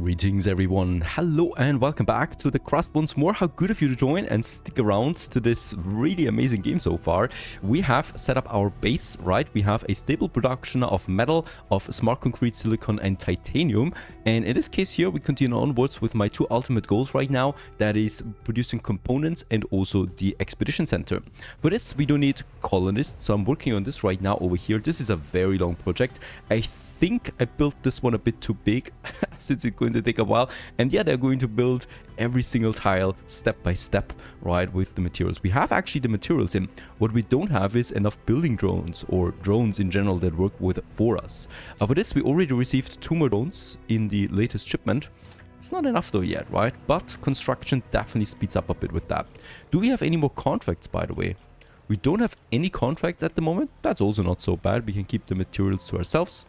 Greetings everyone, hello and welcome back to the Crust once more. How good of you to join and stick around to this really amazing game so far. We have set up our base, right? We have a stable production of metal, of smart concrete, silicon and titanium. And in this case here, we continue onwards with my two ultimate goals right now. That is producing components and also the expedition center. For this, we don't need colonists, so I'm working on this right now over here. This is a very long project. I think I built this one a bit too big since it's going to take a while, and yeah, they're going to build every single tile step by step, right, with the materials. We have actually the materials in. What we don't have is enough building drones or drones in general that work with for us. For this, we already received 2 more drones in the latest shipment. It's not enough though yet, right? But construction definitely speeds up a bit with that. Do we have any more contracts, by the way? We don't have any contracts at the moment. That's also not so bad. We can keep the materials to ourselves.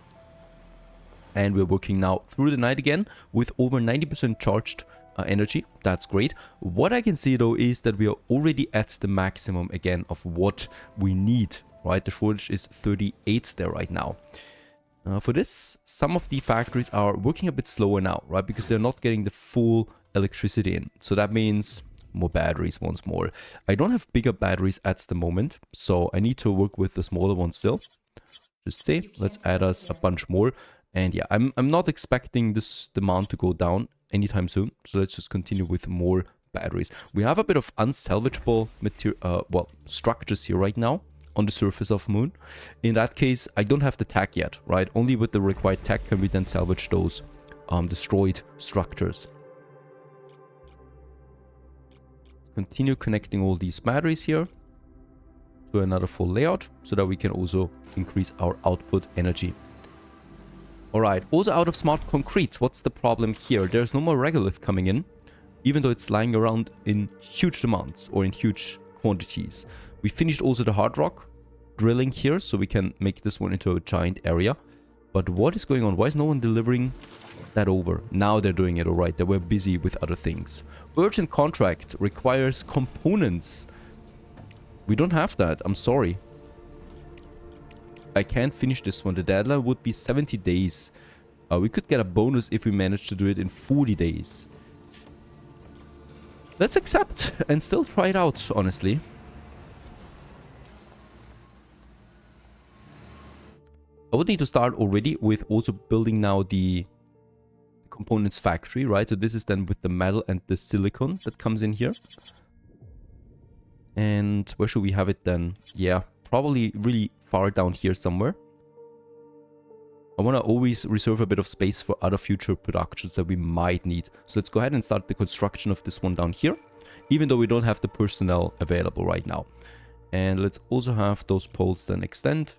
And we're working now through the night again with over 90% charged energy. That's great. What I can see though is that we are already at the maximum again of what we need, right? The shortage is 38 there right now. For this, some of the factories are working a bit slower now, right? Because they're not getting the full electricity in. So that means more batteries once more. I don't have bigger batteries at the moment, so I need to work with the smaller ones still. Just say, let's add us a bunch more. And yeah, I'm not expecting this demand to go down anytime soon. So let's just continue with more batteries. We have a bit of unsalvageable material, structures here right now on the surface of Moon. In that case, I don't have the tech yet, right? Only with the required tech can we then salvage those destroyed structures. Continue connecting all these batteries here to another full layout so that we can also increase our output energy. Alright, also out of smart concrete. What's the problem here? There's no more regolith coming in, even though it's lying around in huge amounts or in huge quantities. We finished also the hard rock drilling here, so we can make this one into a giant area. But what is going on? Why is no one delivering that over? Now they're doing it, alright. They were busy with other things. Urgent contract requires components. We don't have that. I'm sorry. I can't finish this one. The deadline would be 70 days. We could get a bonus if we manage to do it in 40 days. Let's accept and still try it out, honestly. I would need to start already with also building now the components factory, right? So this is then with the metal and the silicon that comes in here. And where should we have it then? Yeah, probably really far down here somewhere. I want to always reserve a bit of space for other future productions that we might need. So let's go ahead and start the construction of this one down here, even though we don't have the personnel available right now. And let's also have those poles then extend.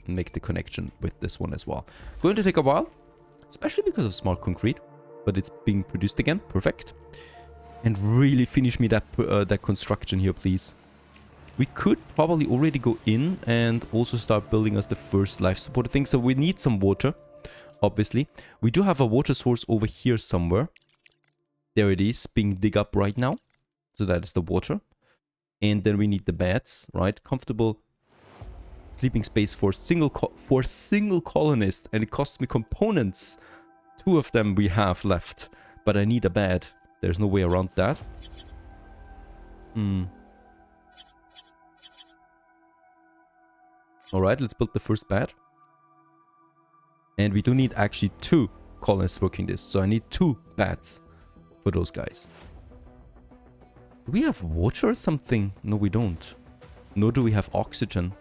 And make the connection with this one as well. Going to take a while, especially because of smart concrete. But it's being produced again. Perfect. And really finish me that construction here, please. We could probably already go in and also start building us the first life support thing. So we need some water, obviously. We do have a water source over here somewhere. There it is, being dug up right now. So that is the water. And then we need the beds, right? Comfortable sleeping space for single colonist. And it costs me components. 2 of them we have left, but I need a bed. There's no way around that. Alright, let's build the first bed. And we do need actually 2 colonists working this, so I need 2 beds for those guys. Do we have water or something? No, we don't. Nor do we have oxygen.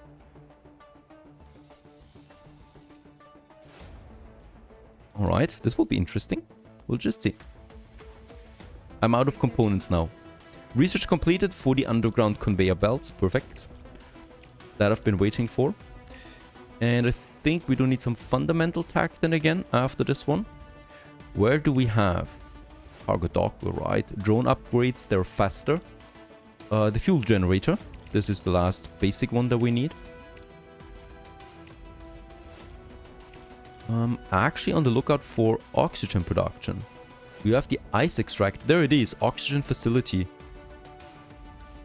Alright, this will be interesting. We'll just see. I'm out of components now. Research completed for the underground conveyor belts. Perfect. That I've been waiting for. And I think we do need some fundamental tech then again after this one. Where do we have? Cargo dock, alright. Drone upgrades, they're faster. The fuel generator. This is the last basic one that we need. Actually on the lookout for oxygen production. We have the ice extract. There it is, oxygen facility.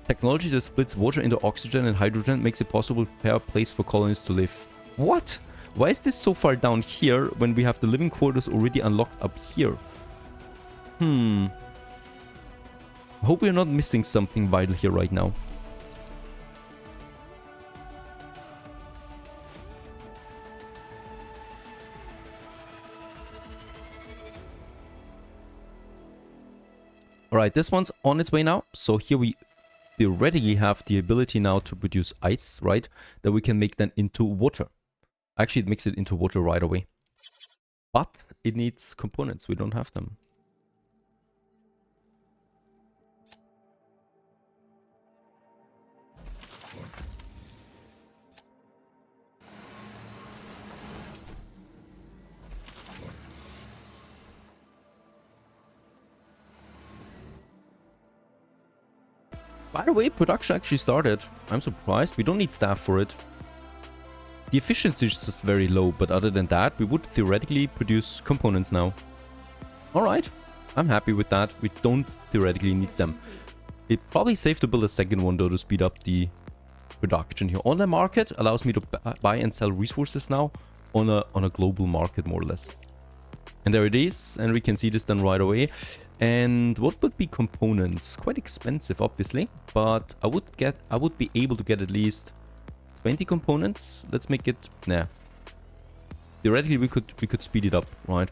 Technology that splits water into oxygen and hydrogen makes it possible to prepare a place for colonies to live. What? Why is this so far down here when we have the living quarters already unlocked up here? I hope we're not missing something vital here right now. Alright, this one's on its way now. So here we theoretically have the ability now to produce ice, right? That we can make then into water. Actually, it makes it into water right away. But it needs components. We don't have them. By the way, production actually started. I'm surprised. We don't need staff for it. The efficiency is just very low, but other than that, we would theoretically produce components now. Alright, I'm happy with that. We don't theoretically need them. It's probably safe to build a second one though to speed up the production here. On the market allows me to buy and sell resources now on a global market more or less. And there it is, and we can see this done right away. And what would be components? Quite expensive, obviously, but I would be able to get at least 20 components. Let's make it, nah. Theoretically, we could speed it up, right?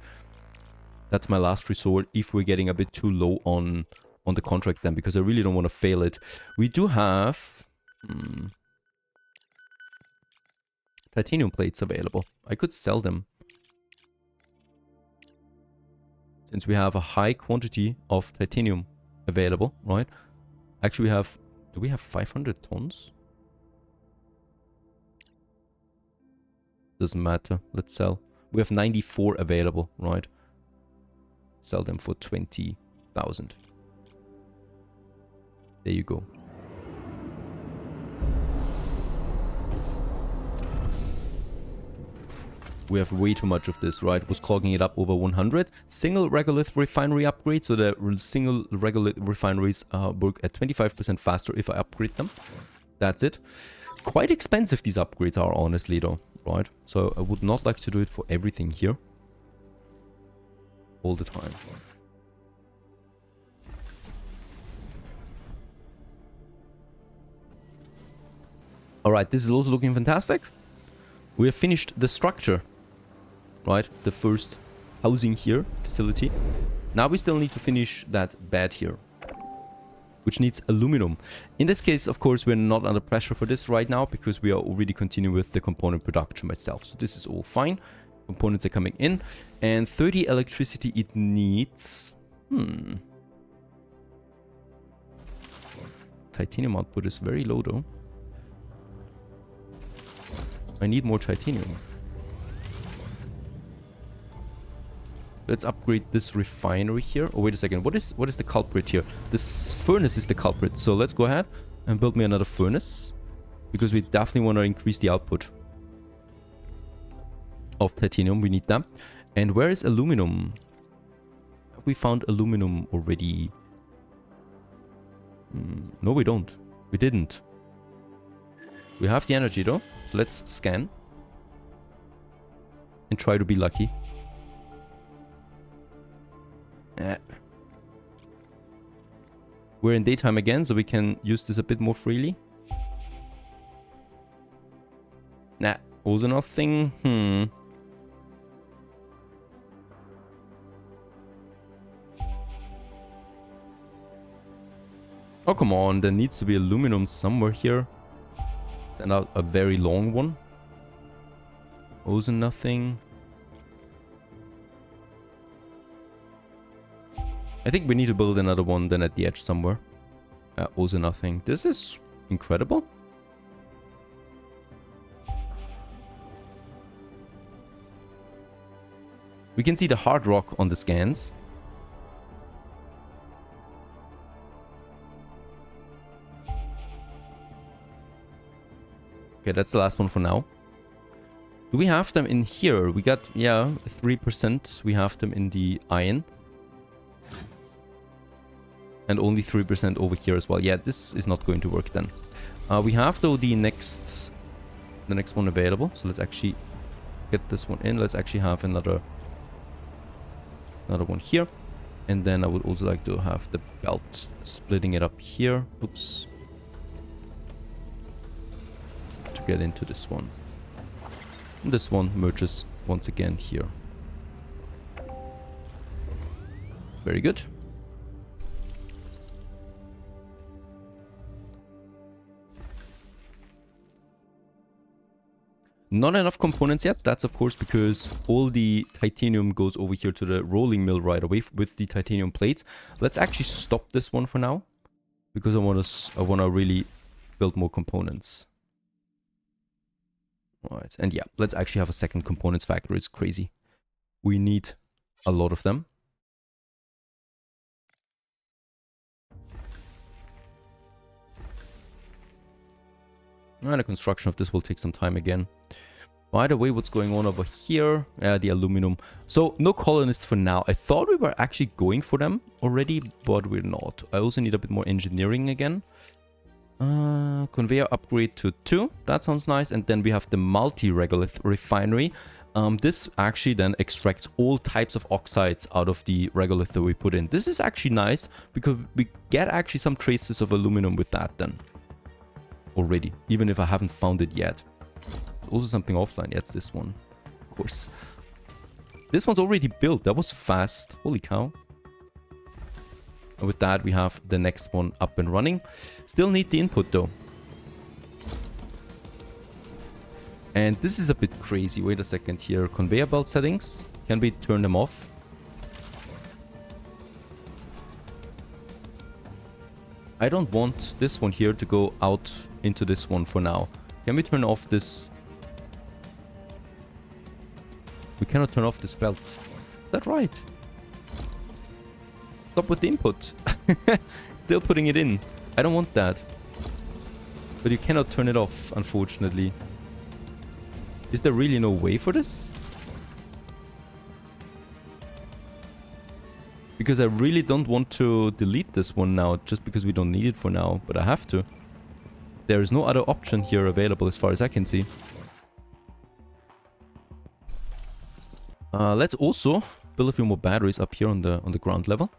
That's my last resort if we're getting a bit too low on the contract then, because I really don't want to fail it. We do have titanium plates available. I could sell them. Since we have a high quantity of titanium available, right? Actually, do we have 500 tons? Doesn't matter. Let's sell. We have 94 available, right? Sell them for 20,000. There you go. We have way too much of this, right? Was clogging it up over 100. Single regolith refinery upgrade. So the single regolith refineries work at 25% faster if I upgrade them. That's it. Quite expensive these upgrades are, honestly, though, right? So I would not like to do it for everything here. All the time. Alright, this is also looking fantastic. We have finished the structure. Right, the first housing here, facility. Now we still need to finish that bed here, which needs aluminum. In this case, of course, we're not under pressure for this right now because we are already continuing with the component production myself. So this is all fine. Components are coming in. And 30 electricity it needs. Titanium output is very low though. I need more titanium. Let's upgrade this refinery here. Oh, wait a second. What is the culprit here? This furnace is the culprit. So let's go ahead and build me another furnace. Because we definitely want to increase the output of titanium. We need that. And where is aluminum? Have we found aluminum already? No, we don't. We didn't. We have the energy though. So let's scan. And try to be lucky. We're in daytime again, so we can use this a bit more freely. Nah, also nothing. Oh, come on. There needs to be aluminum somewhere here. Send out a very long one. Also nothing. I think we need to build another one then at the edge somewhere. Also nothing. This is incredible. We can see the hard rock on the scans. Okay, that's the last one for now. Do we have them in here? We got, yeah, 3%. We have them in the iron. And only 3% over here as well. Yeah, this is not going to work then. We have, though, the next one available. So let's actually get this one in. Let's actually have another one here. And then I would also like to have the belt, splitting it up here. Oops. To get into this one. And this one merges once again here. Very good. Not enough components yet. That's of course because all the titanium goes over here to the rolling mill right away with the titanium plates. Let's actually stop this one for now because I want to really build more components. Right, and yeah, let's actually have a second components factory. It's crazy. We need a lot of them. And the construction of this will take some time again. By the way, what's going on over here? The aluminum. So, no colonists for now. I thought we were actually going for them already, but we're not. I also need a bit more engineering again. Conveyor upgrade to 2. That sounds nice. And then we have the multi-regolith refinery. This actually then extracts all types of oxides out of the regolith that we put in. This is actually nice because we get actually some traces of aluminum with that then. Already, even if I haven't found it yet. Also something offline. Yeah, it's this one. Of course. This one's already built. That was fast. Holy cow. And with that, we have the next one up and running. Still need the input though. And this is a bit crazy. Wait a second here. Conveyor belt settings. Can we turn them off? I don't want this one here to go out into this one for now. Can we turn off this? We cannot turn off this belt. Is that right? Stop with the input. Still putting it in. I don't want that. But you cannot turn it off, unfortunately. Is there really no way for this? Because I really don't want to delete this one now, just because we don't need it for now, but I have to. There is no other option here available as far as I can see. Let's also build a few more batteries up here on the ground level.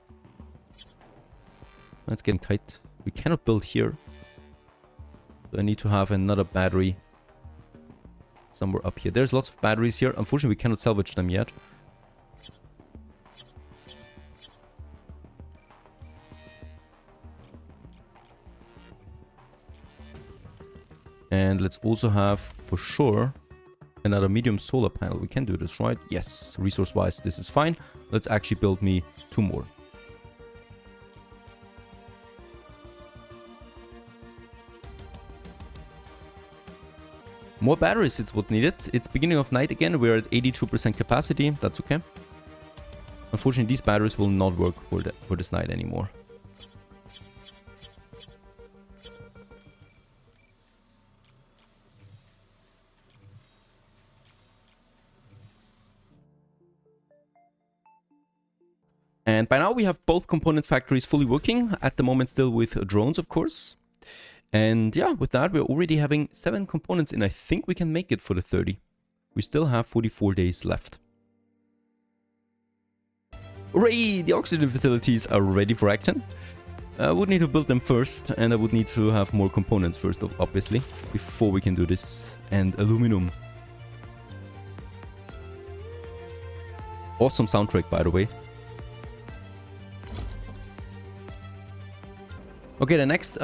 That's getting tight. We cannot build here. So I need to have another battery somewhere up here. There's lots of batteries here. Unfortunately, we cannot salvage them yet. And let's also have, for sure, another medium solar panel. We can do this, right? Yes, resource-wise, this is fine. Let's actually build me 2 more. More batteries, it's what needed. It's beginning of night again. We're at 82% capacity. That's okay. Unfortunately, these batteries will not work for this night anymore. And by now we have both components factories fully working. At the moment still with drones, of course. And yeah, with that, we're already having 7 components in. I think we can make it for the 30. We still have 44 days left. Hooray! The oxygen facilities are ready for action. I would need to build them first, and I would need to have more components first, obviously, before we can do this. And aluminum. Awesome soundtrack, by the way. Okay, the next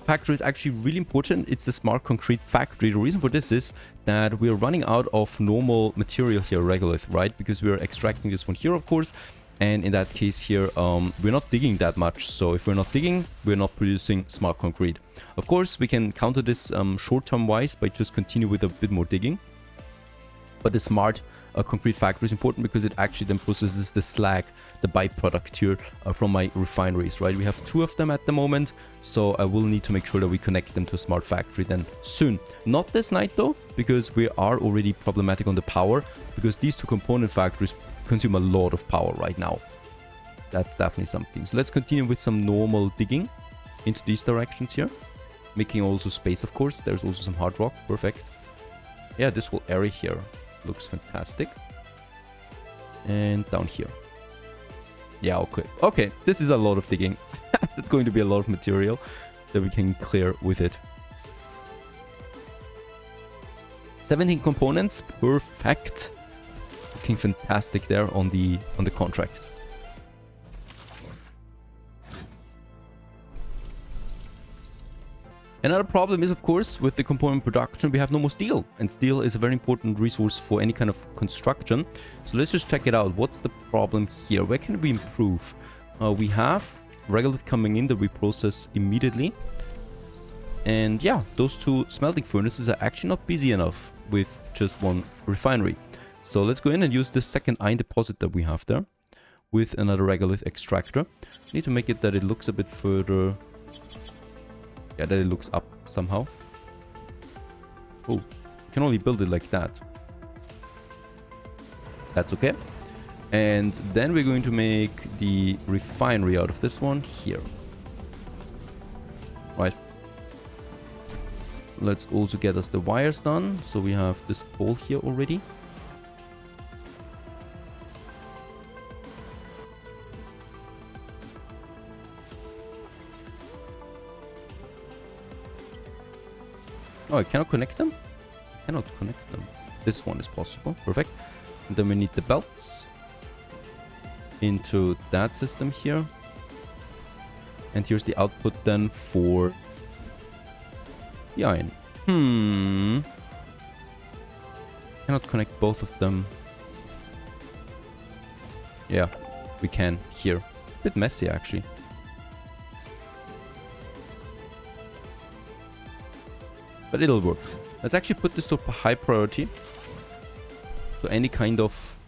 factory is actually really important. It's the smart concrete factory. The reason for this is that we're running out of normal material here, regolith, right? Because we're extracting this one here, of course. And in that case here, we're not digging that much. So if we're not digging, we're not producing smart concrete. Of course, we can counter this short-term wise by just continue with a bit more digging. But the smart concrete factory is important because it actually then processes the slag, the byproduct here from my refineries, right? We have 2 of them at the moment, so I will need to make sure that we connect them to a smart factory then soon. Not this night though, because we are already problematic on the power, because these 2 component factories consume a lot of power right now. That's definitely something. So let's continue with some normal digging into these directions here. Making also space, of course. There's also some hard rock. Perfect. Yeah, this whole area here looks fantastic. And down here. Yeah, okay. Okay, this is a lot of digging. It's going to be a lot of material that we can clear with it. 17 components. Perfect. Looking fantastic there on the contract. Another problem is, of course, with the component production, we have no more steel. And steel is a very important resource for any kind of construction. So let's just check it out. What's the problem here? Where can we improve? We have regolith coming in that we process immediately. And yeah, those two smelting furnaces are actually not busy enough with just one refinery. So let's go in and use the second iron deposit that we have there with another regolith extractor. Need to make it that it looks a bit further. Yeah, that it looks up somehow. Oh, you can only build it like that. That's okay. And then we're going to make the refinery out of this one here. Right. Let's also get us the wires done. So we have this pole here already. Oh, I cannot connect them? I cannot connect them. This one is possible. Perfect. And then we need the belts into that system here. And here's the output then for the iron. Cannot connect both of them. Yeah, we can here. It's a bit messy actually. But it'll work. Let's actually put this to high priority. So any kind of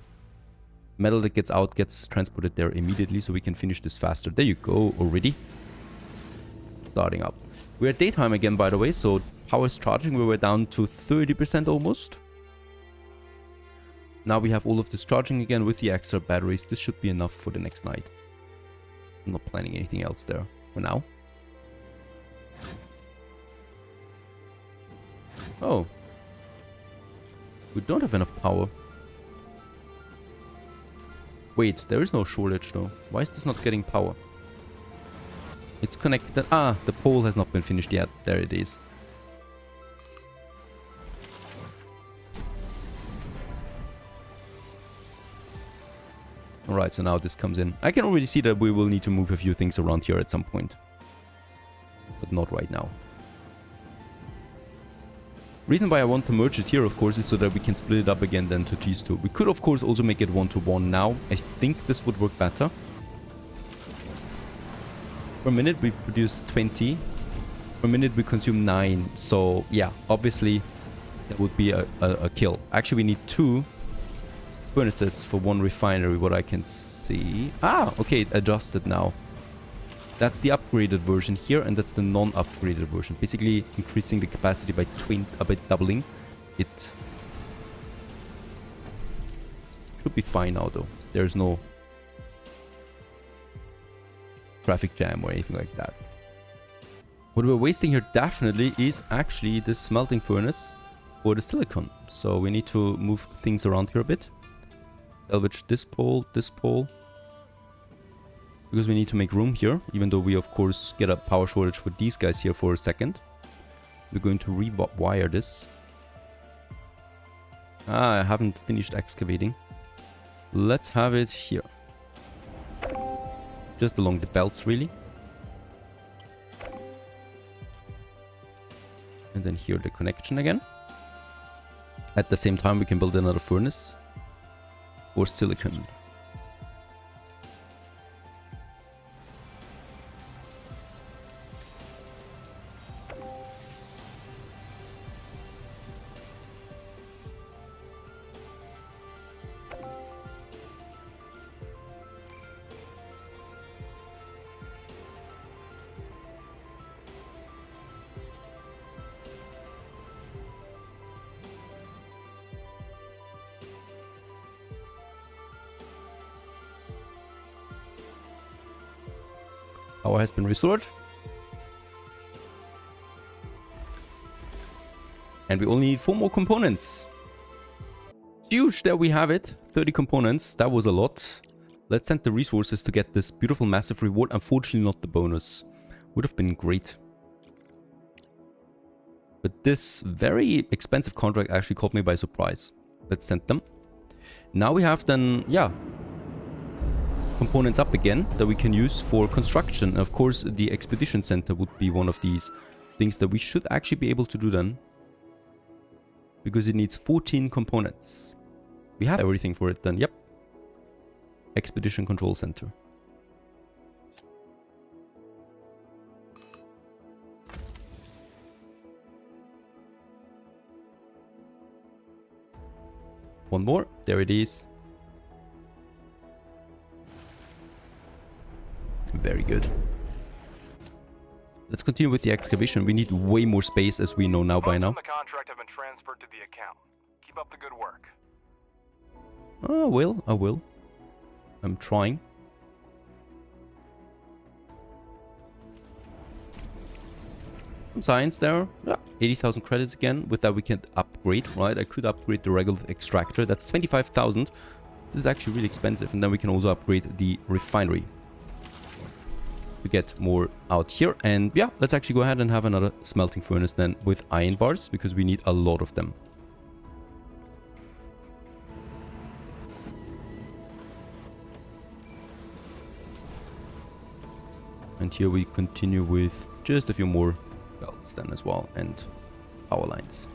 metal that gets out gets transported there immediately so we can finish this faster. There you go already. Starting up. We're at daytime again, by the way, so power is charging. We were down to 30% almost. Now we have all of this charging again with the extra batteries. This should be enough for the next night. I'm not planning anything else there for now. Oh. We don't have enough power. Wait, there is no shortage though. Why is this not getting power? It's connected. Ah, the pole has not been finished yet. There it is. Alright, so now this comes in. I can already see that we will need to move a few things around here at some point. But not right now. Reason why I want to merge it here, of course, is so that we can split it up again then to these two. We could, of course, also make it 1-to-1 now. I think this would work better. Per minute, we produce 20. Per minute, we consume 9. So, yeah, obviously, that would be a kill. Actually, we need 2 furnaces for 1 refinery, what I can see. Ah, okay, it adjusted now. That's the upgraded version here, and that's the non-upgraded version. Basically, increasing the capacity by doubling it. Should be fine now, though. There's no traffic jam or anything like that. What we're wasting here definitely is actually the smelting furnace for the silicon. So we need to move things around here a bit. Salvage this pole, because we need to make room here, even though we of course get a power shortage for these guys here for a second. We're going to rewire this. Ah, I haven't finished excavating. Let's have it here. Just along the belts, really. And then here the connection again. At the same time, we can build another furnace for silicon. Power has been restored. And we only need 4 more components. Huge, there we have it. 30 components, that was a lot. Let's send the resources to get this beautiful massive reward. Unfortunately not the bonus. Would have been great. But this very expensive contract actually caught me by surprise. Let's send them. Now we have then, yeah, components up again that we can use for construction. Of course, the expedition center would be one of these things that we should actually be able to do then. Because it needs 14 components. We have everything for it then, yep. Expedition Control Center. One more, there it is. Very good. Let's continue with the excavation. We need way more space, as we know now by now. The contract have been transferred to the account. Keep up the good work. Oh, I will. I'm trying. Some science there. Yeah, 80,000 credits again. With that we can upgrade, right? I could upgrade the regular extractor. That's 25,000. This is actually really expensive. And then we can also upgrade the refinery to get more out here. And yeah, let's actually go ahead and have another smelting furnace then with iron bars, because we need a lot of them. And here we continue with just a few more belts then as well, and power lines.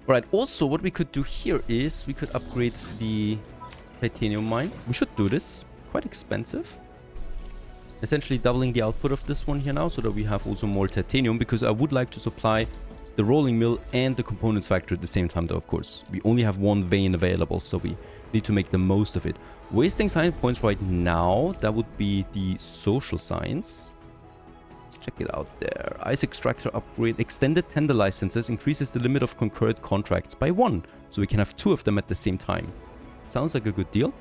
Alright, also what we could do here is we could upgrade the titanium mine. We should do this. Quite expensive. Essentially doubling the output of this one here now, so that we have also more titanium, because I would like to supply the rolling mill and the components factory at the same time though, of course. We only have one vein available, so we need to make the most of it. Wasting science points right now, that would be the social science. Let's check it out there. Ice extractor upgrade. Extended tender licenses increases the limit of concurrent contracts by 1. So we can have 2 of them at the same time. Sounds like a good deal.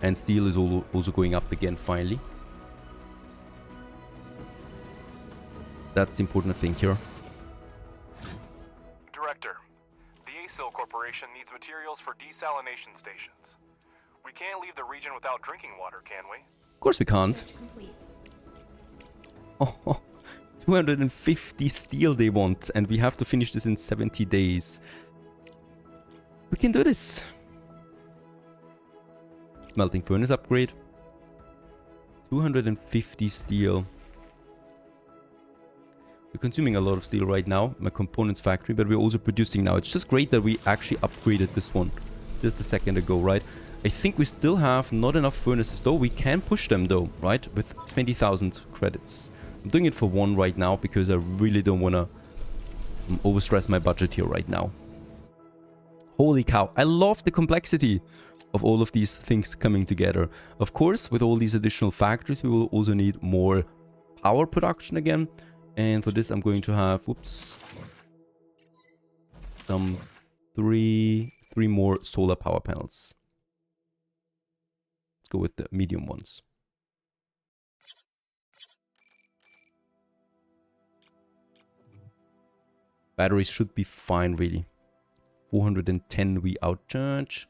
And steel is also going up again finally. That's the important thing here. Director, the ASIL Corporation needs materials for desalination stations. We can't leave the region without drinking water, can we? Of course we can't. Oh, 250 steel they want, and we have to finish this in 70 days. We can do this. Smelting furnace upgrade. 250 steel. We're consuming a lot of steel right now, my components factory, but we're also producing now. It's just great that we actually upgraded this one just a second ago, right? I think we still have not enough furnaces though. We can push them though, right? With 20,000 credits. I'm doing it for 1 right now because I really don't want to overstress my budget here right now. Holy cow. I love the complexity of all of these things coming together. Of course, with all these additional factories, we will also need more power production again. And for this, I'm going to have, whoops, some three more solar power panels. Let's go with the medium ones. Batteries should be fine, really. 410 we outcharge.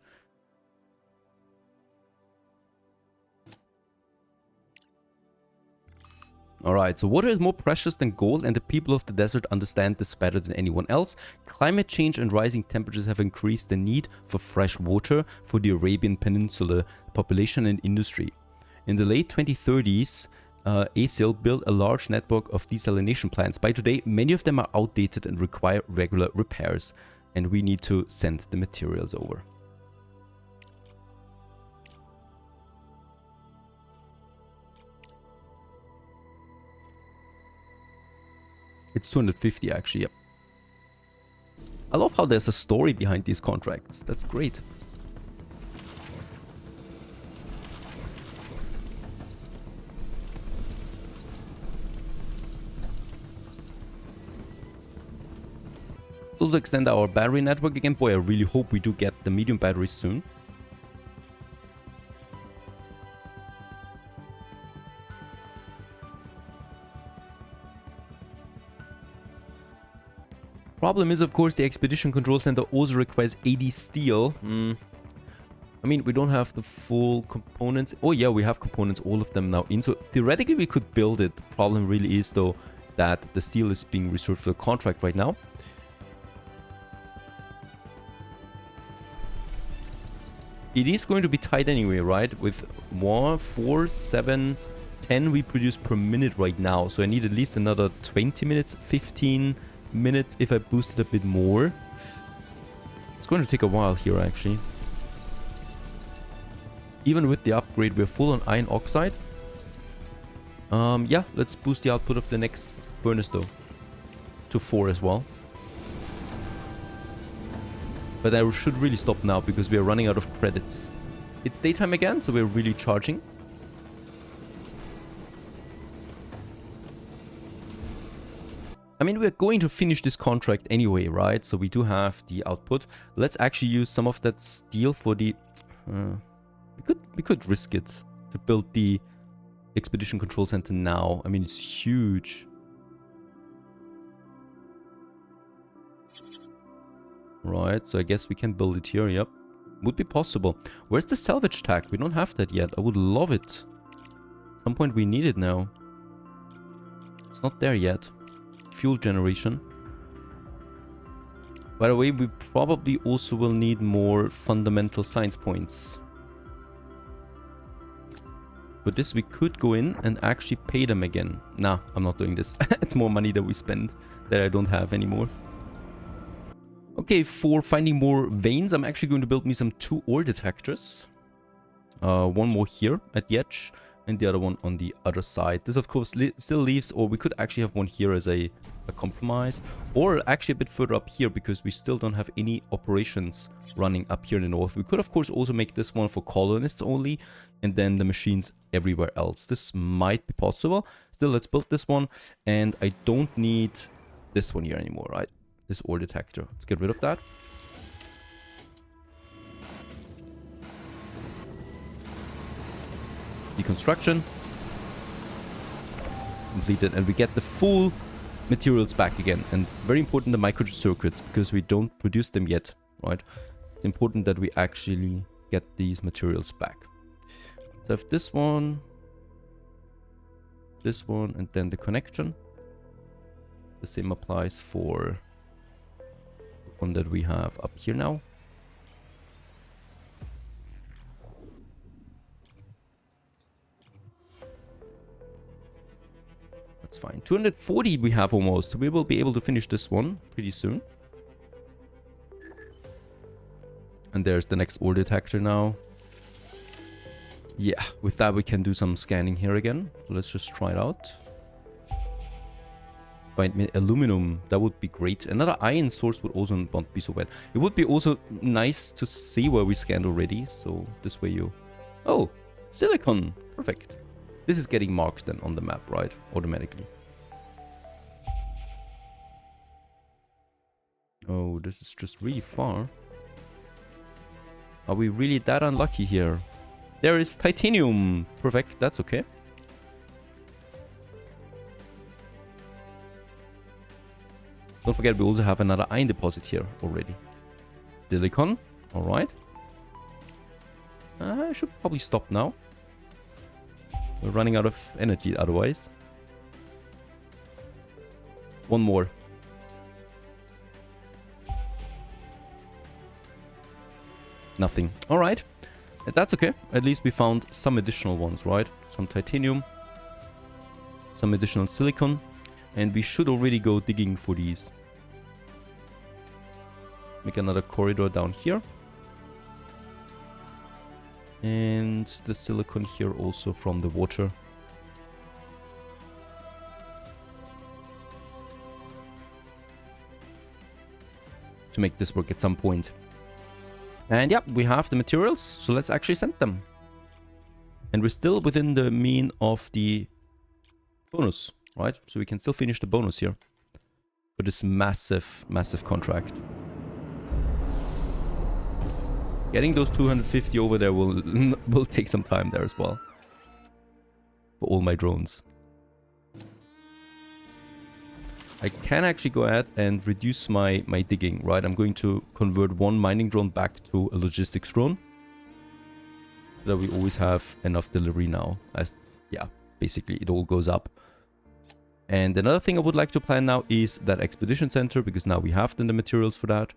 Alright, so water is more precious than gold, and the people of the desert understand this better than anyone else. Climate change and rising temperatures have increased the need for fresh water for the Arabian Peninsula population and industry. In the late 2030s, ASIL built a large network of desalination plants. By today, many of them are outdated and require regular repairs, and we need to send the materials over. It's 250 actually, yep. I love how there's a story behind these contracts. That's great. To extend our battery network again. Boy, I really hope we do get the medium battery soon. Problem is, of course, the Expedition Control Center also requires 80 steel. I mean, we don't have the full components. Oh yeah, we have components, all of them now in. So theoretically, we could build it. The problem really is, though, that the steel is being reserved for the contract right now. It is going to be tight anyway, right? With 1, 4, 7, 10 we produce per minute right now. So I need at least another 20 minutes, 15 minutes if I boost it a bit more. It's going to take a while here, actually. Even with the upgrade, we're full on iron oxide. Yeah, let's boost the output of the next furnace, though. To 4 as well. But I should really stop now because we are running out of credits. It's daytime again, so we're really charging. I mean, we're going to finish this contract anyway, right? So we do have the output. Let's actually use some of that steel for the... we could risk it to build the Expedition Control Center now. I mean, it's huge. Right, so I guess we can build it here, yep. Would be possible. Where's the salvage tag? We don't have that yet. I would love it. At some point we need it now. It's not there yet. Fuel generation. By the way, we probably also will need more fundamental science points. For this we could go in and actually pay them again. Nah, I'm not doing this. It's more money that we spend that I don't have anymore. Okay, for finding more veins, I'm actually going to build me some 2 ore detectors. One more here at the edge, and the other one on the other side. This, of course, still leaves, or we could actually have one here as a compromise, or actually a bit further up here, because we still don't have any operations running up here in the north. We could, of course, also make this one for colonists only, and then the machines everywhere else. This might be possible. Still, let's build this one, and I don't need this one here anymore, right? This ore detector. Let's get rid of that. Deconstruction. Completed. And we get the full materials back again. And very important, the microcircuits, because we don't produce them yet, right? It's important that we actually get these materials back. So I have this one, and then the connection. The same applies for one that we have up here now. That's fine. 240 we have almost, so we will be able to finish this one pretty soon. And there's the next ore detector now. Yeah, with that we can do some scanning here again. So let's just try it out. Find me aluminum, that would be great. Another iron source would also not be so bad. It would be also nice to see where we scanned already. So this way you... Oh, silicon. Perfect. This is getting marked then on the map, right? Automatically. Oh, this is just really far. Are we really that unlucky here? There is titanium. Perfect, that's okay. Don't forget, we also have another iron deposit here already. Silicon. Alright. I should probably stop now. We're running out of energy otherwise. One more. Nothing. Alright. That's okay. At least we found some additional ones, right? Some titanium. Some additional silicon. And we should already go digging for these. Make another corridor down here. And the silicon here also from the water. to make this work at some point. And yeah, we have the materials, so let's actually send them. And we're still within the mean of the bonus, right? So we can still finish the bonus here for this massive, massive contract. Getting those 250 over there will take some time there as well. For all my drones. I can actually go ahead and reduce my digging, right? I'm going to convert one mining drone back to a logistics drone. So that we always have enough delivery now. As, yeah, basically it all goes up. And another thing I would like to plan now is that expedition center, because now we have then the materials for that.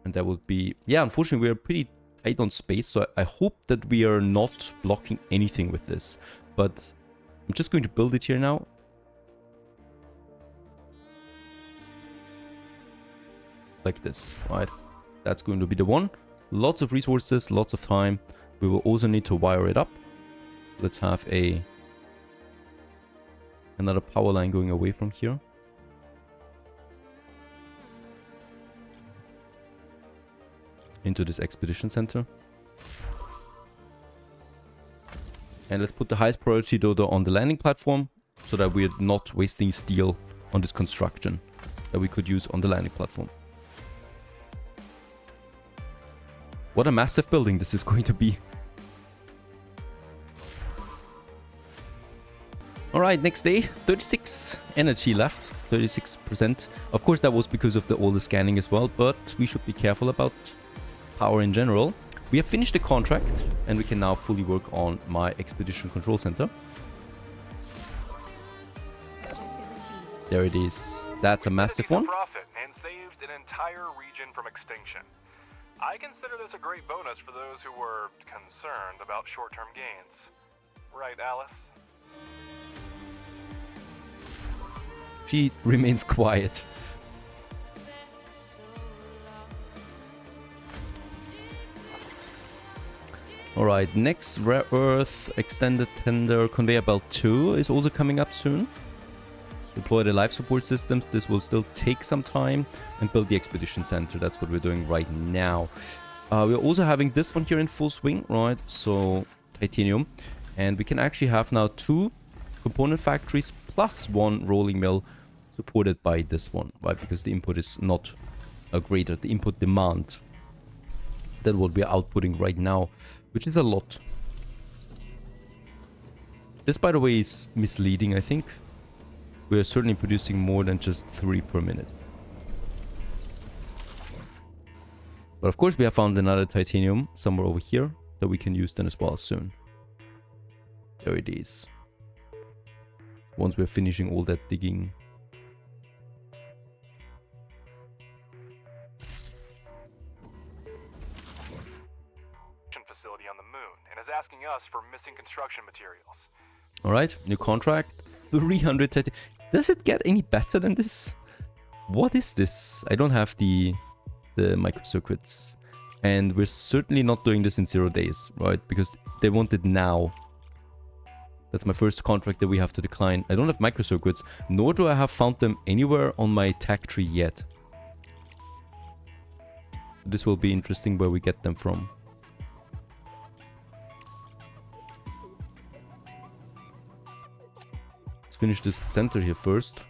And that would be, yeah, unfortunately we are pretty tight on space, so I hope that we are not blocking anything with this. But I'm just going to build it here now. Like this, right? That's going to be the one. Lots of resources, lots of time. We will also need to wire it up. Let's have another power line going away from here. Into this expedition center. And let's put the highest priority dodo on the landing platform, so that we're not wasting steel on this construction that we could use on the landing platform. What a massive building this is going to be. Alright, next day, 36 energy left, 36%. Of course that was because of all the scanning as well, but we should be careful about power in general. We have finished the contract and we can now fully work on my expedition control center. There it is. That's a massive one. Profit and saved an entire region from extinction. I consider this a great bonus for those who were concerned about short-term gains. Right, Alice? She remains quiet. Alright, next rare earth extended tender conveyor belt 2 is also coming up soon. Deploy the life support systems. This will still take some time. And build the expedition center. That's what we're doing right now. We're also having this one here in full swing, right? So, titanium. And we can actually have now 2 component factories plus 1 rolling mill supported by this one, right? Because the input is not greater. The input demand than what we are outputting right now, which is a lot. This, by the way, is misleading, I think. We are certainly producing more than just 3 per minute. But of course we have found another titanium somewhere over here that we can use then as well soon. There it is. Once we're finishing all that digging. Facility on the moon and is asking us for missing construction materials. Alright, new contract. 330. Does it get any better than this? What is this? I don't have the microcircuits. And we're certainly not doing this in 0 days, right? Because they want it now. That's my first contract that we have to decline. I don't have microcircuits, nor do I have found them anywhere on my tech tree yet. This will be interesting where we get them from. Let's finish this center here first.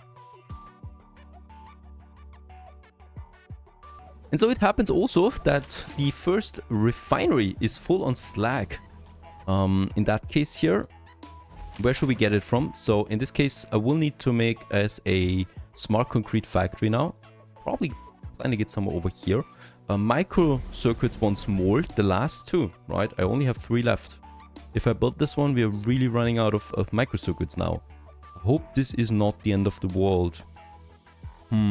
And so it happens also that the first refinery is full on slag. In that case here, where should we get it from? So in this case, I will need to make as a smart concrete factory now. Probably planning it somewhere over here. Micro circuits once more, the last 2, right? I only have 3 left. If I build this one, we are really running out of micro circuits now. I hope this is not the end of the world.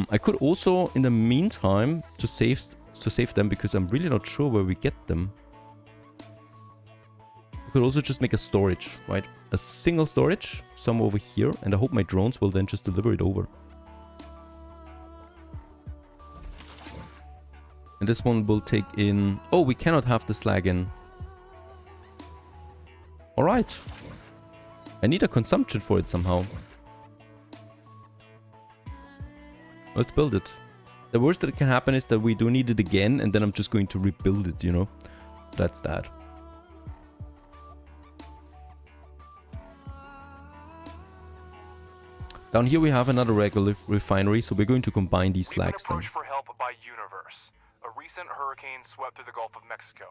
I could also, in the meantime, to save them, because I'm really not sure where we get them. I could also just make a storage, right? A single storage, somewhere over here, and I hope my drones will then just deliver it over. And this one will take in... Oh, we cannot have the slag in. Alright. I need a consumption for it somehow. Let's build it. The worst that can happen is that we do need it again, and then I'm just going to rebuild it, you know? That's that. Down here we have another regular refinery, so we're going to combine these slags then. We've been approached for help by Universe. A recent hurricane swept through the Gulf of Mexico,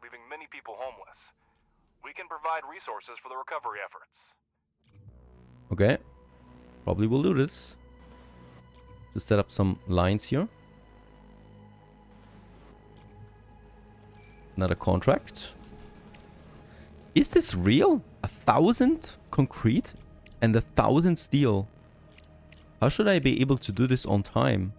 leaving many people homeless. We can provide resources for the recovery efforts. Okay. Probably will do this. Just set up some lines here. Another contract. Is this real? 1,000 concrete and 1,000 steel. How should I be able to do this on time?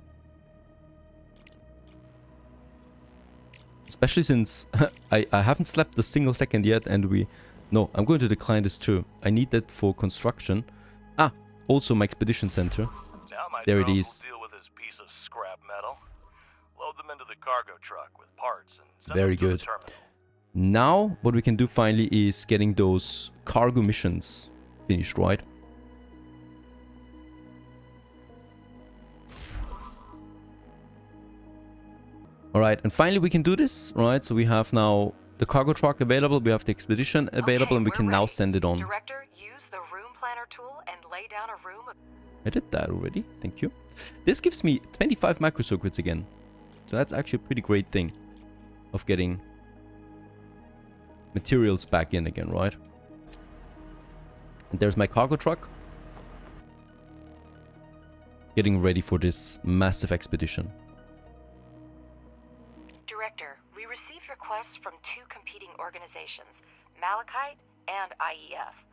Especially since I haven't slept a single second yet, and we... No, I'm going to decline this too. I need that for construction. Ah, also my expedition center. There it is. Deal with this piece of scrap metal. Load them into the cargo truck with parts and send Very them to good. the terminal. Now, what we can do finally is getting those cargo missions finished, right? Alright, and finally we can do this, right? So we have now the cargo truck available, we have the expedition available, and we can now send it on. Director, use the room planner tool and lay down a room. I did that already, thank you. This gives me 25 microcircuits again. So that's actually a pretty great thing of getting materials back in again, right? And there's my cargo truck. Getting ready for this massive expedition. Director, we received requests from two competing organizations, Malachite and IEF.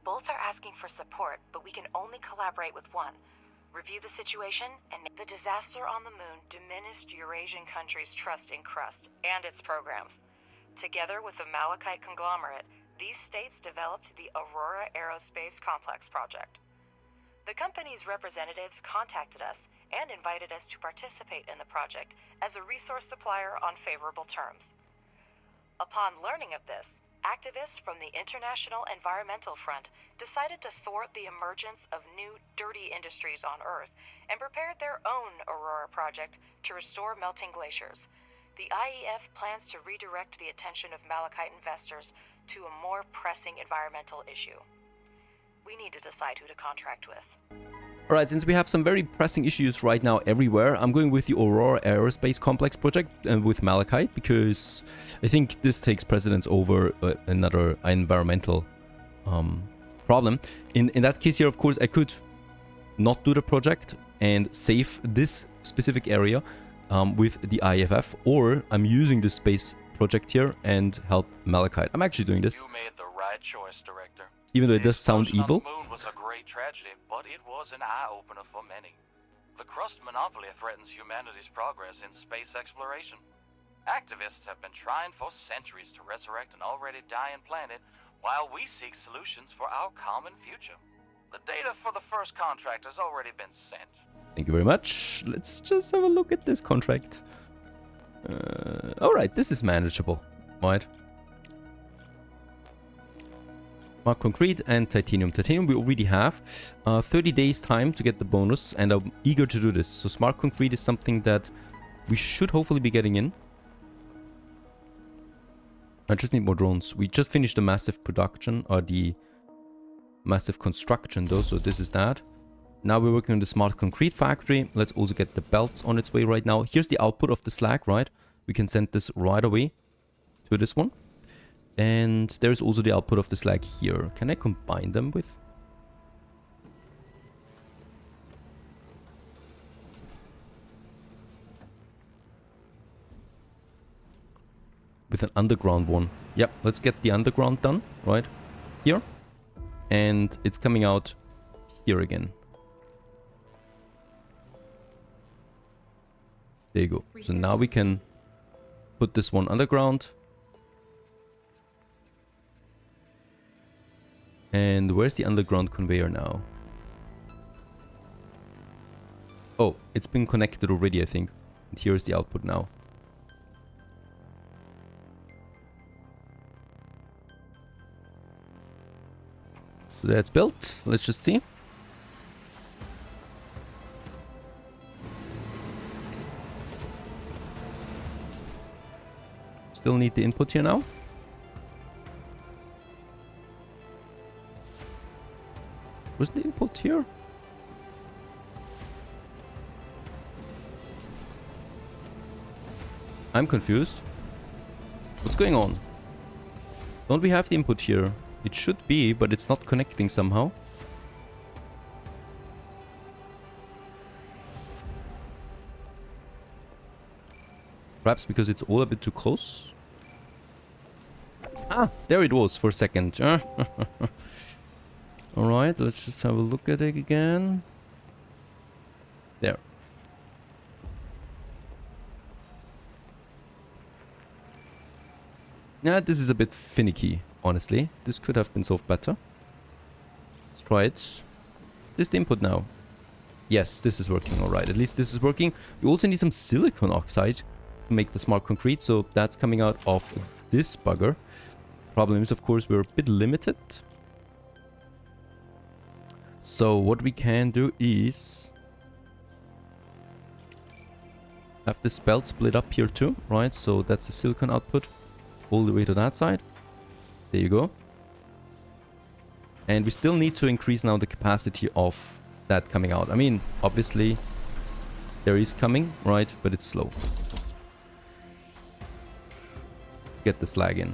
Both are asking for support, but we can only collaborate with one. Review the situation and make the disaster on the moon diminished Eurasian countries' trust in Crust and its programs. Together with the Malachite conglomerate, these states developed the Aurora Aerospace Complex project. The company's representatives contacted us and invited us to participate in the project as a resource supplier on favorable terms. Upon learning of this, activists from the International Environmental Front decided to thwart the emergence of new dirty industries on Earth and prepared their own Aurora project to restore melting glaciers. The IEF plans to redirect the attention of Malachite investors to a more pressing environmental issue. We need to decide who to contract with. Alright, since we have some very pressing issues right now everywhere, I'm going with the Aurora Aerospace Complex project and with Malachite, because I think this takes precedence over another environmental problem. In that case here, of course, I could not do the project and save this specific area with the IFF, or I'm using the space project here and help Malachite. I'm actually doing this. You made the right choice, Director. Even though it The does sound explosion on evil. the moon was a great tragedy, but it was an eye-opener for many. The Crust monopoly threatens humanity's progress in space exploration. Activists have been trying for centuries to resurrect an already dying planet, while we seek solutions for our common future. The data for the first contract has already been sent. Thank you very much. Let's just have a look at this contract. Alright, this is manageable. Right. Smart concrete and titanium. Titanium we already have. 30 days time to get the bonus, and I'm eager to do this. So smart concrete is something that we should hopefully be getting in. I just need more drones. We just finished the massive production, or the massive construction though, so this is that. Now we're working on the smart concrete factory. Let's also get the belts on its way right now. Here's the output of the slag, right? We can send this right away to this one. And there's also the output of the slag here. Can I combine them with? With an underground one. Yep, let's get the underground done, right? Here. And it's coming out here again. There you go. So now we can put this one underground. And where's the underground conveyor now? Oh, it's been connected already, I think. And here's the output now. So that's built. Let's just see. Still need the input here now. Where's the input here? I'm confused. What's going on? Don't we have the input here? It should be, but it's not connecting somehow. Perhaps because it's all a bit too close. Ah, there it was for a second. Alright, let's just have a look at it again. There. Yeah, this is a bit finicky, honestly. This could have been solved better. Let's try it. This is the input now. Yes, this is working alright. At least this is working. We also need some silicon oxide to make the smart concrete, so that's coming out of this bugger. Problem is, of course, we're a bit limited. So what we can do is have this belt split up here too, right? So that's the silicon output all the way to that side. There you go. And we still need to increase now the capacity of that coming out. I mean, obviously there is coming, right? But it's slow. Get the slag in.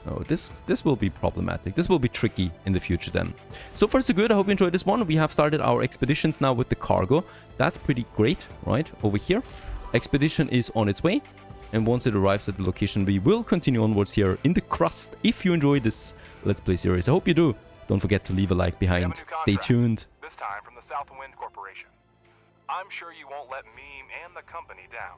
Oh, this will be problematic. This will be tricky in the future then. So far so good. I hope you enjoyed this one. We have started our expeditions now with the cargo. That's pretty great, right? Over here. Expedition is on its way. And once it arrives at the location, we will continue onwards here in the Crust. If you enjoyed this Let's Play series, I hope you do. Don't forget to leave a like behind. Stay tuned. This time from the Southwind Corporation. I'm sure you won't let me and the company down.